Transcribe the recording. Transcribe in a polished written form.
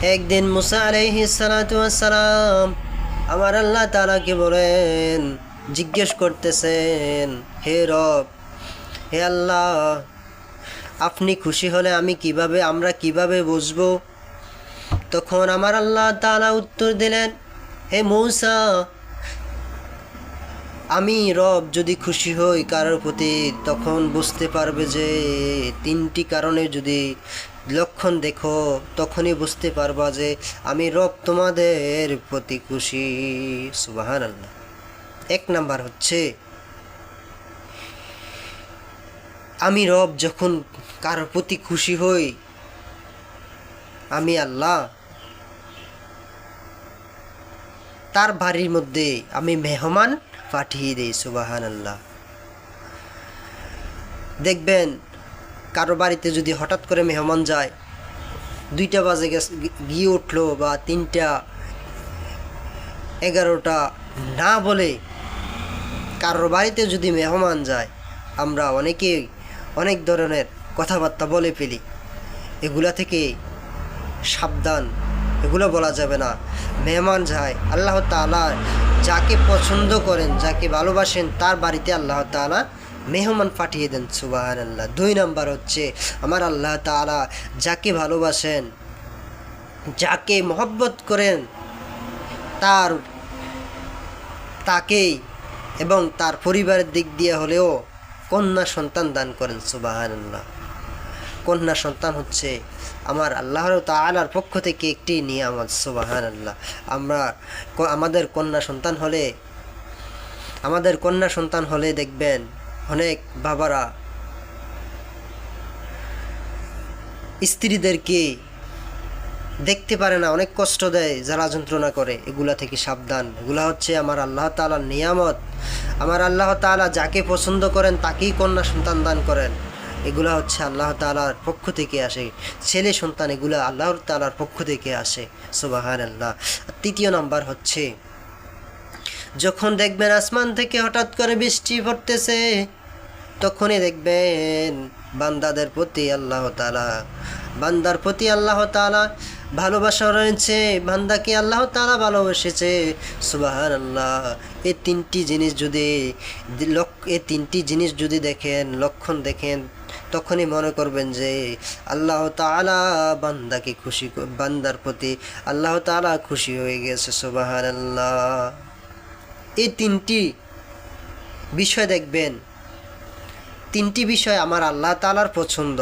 একদিন মুসা আলাইহিস সালাতু ওয়াস সালাম আমার আল্লাহ তাআলাকে বলেন, জিজ্ঞেস করতেছেন, হে রব, হে আল্লাহ, আপনি খুশি হলে আমরা কিভাবে বুঝবো? তখন আমার আল্লাহ তাআলা উত্তর দিলেন, হে মূসা, আমি রব যদি খুশি হই কারোর প্রতি, তখন বুঝতে পারবে যে তিনটি কারণে যদি লক্ষণ দেখো, তখনই বুঝতে পারবা যে আমি রব তোমাদের প্রতি খুশি। সুবহানাল্লাহ। এক নাম্বার হচ্ছে, আমি রব যখন কারোর প্রতি খুশি হই, আমি আল্লাহ তার বাড়ির মধ্যে আমি মেহমান পাঠিয়ে দেই। সুবহানাল্লাহ। দেখবেন কারো বাড়িতে যদি হঠাৎ করে মেহমান যায়, 2টা বাজে গিয়ে উঠলো বা 3টা 11টা না বলে কারোর বাড়িতে যদি মেহমান যায়, আমরা অনেকেই অনেক ধরনের কথাবার্তা বলে ফেলি। এগুলা থেকে সাবধান, এগুলো বলা যাবে না। মেহমান যায়, আল্লাহ তাআলা যাকে পছন্দ করেন, যাকে ভালোবাসেন, তার বাড়িতে আল্লাহ তাআলা মেহমান পাঠিয়ে দেন। সুবহানাল্লাহ। 2 নাম্বার হচ্ছে, আমার আল্লাহ তাআলা যাকে ভালোবাসেন, যাকে মহব্বত করেন, তাকেই এবং তার পরিবারের দিক দিয়ে হলেও কন্যা সন্তান দান করেন। সুবহানাল্লাহ। কন্যা সন্তান হচ্ছে আমার আল্লাহ তাআলার পক্ষ থেকে একটি নিয়ামত। সুবহানাল্লাহ। আমাদের কন্যা সন্তান হলে দেখবেন অনেক বাবারা স্ত্রীদেরকে দেখতে পারে না, অনেক কষ্ট দেয়, জ্বালা যন্ত্রণা করে। এগুলা থেকে সাবধান। এগুলা হচ্ছে আমার আল্লাহ তাআলার নিয়ামত। আমার আল্লাহ তাআলা যাকে পছন্দ করেন তাকেই কন্যা সন্তান দান করেন। এগুলা হচ্ছে আল্লাহ তাআলার পক্ষ থেকে আসে। ছেলে সন্তান এগুলা আল্লাহ তাআলার পক্ষ থেকে আসে। সুবহানাল্লাহ। 3য় নাম্বার হচ্ছে, যখন দেখবেন আসমান থেকে হঠাৎ করে বৃষ্টি পড়তেছে, তখনই দেখবেন বান্দার প্রতি আল্লাহ তাআলা ভালোবাসা রয়েছে, বান্দাকে আল্লাহ তাআলা ভালোবেসেছে। সুবহানাল্লাহ। এই তিনটি জিনিস যদি দেখেন, লক্ষণ দেখেন, তখনই মনে করবেন যে আল্লাহ তাআলা বান্দার প্রতি আল্লাহ তাআলা খুশি হয়ে গেছে। সুবহানাল্লাহ। এই 3টি বিষয় দেখবেন, 3টি বিষয় আমার আল্লাহ তাআলার পছন্দ।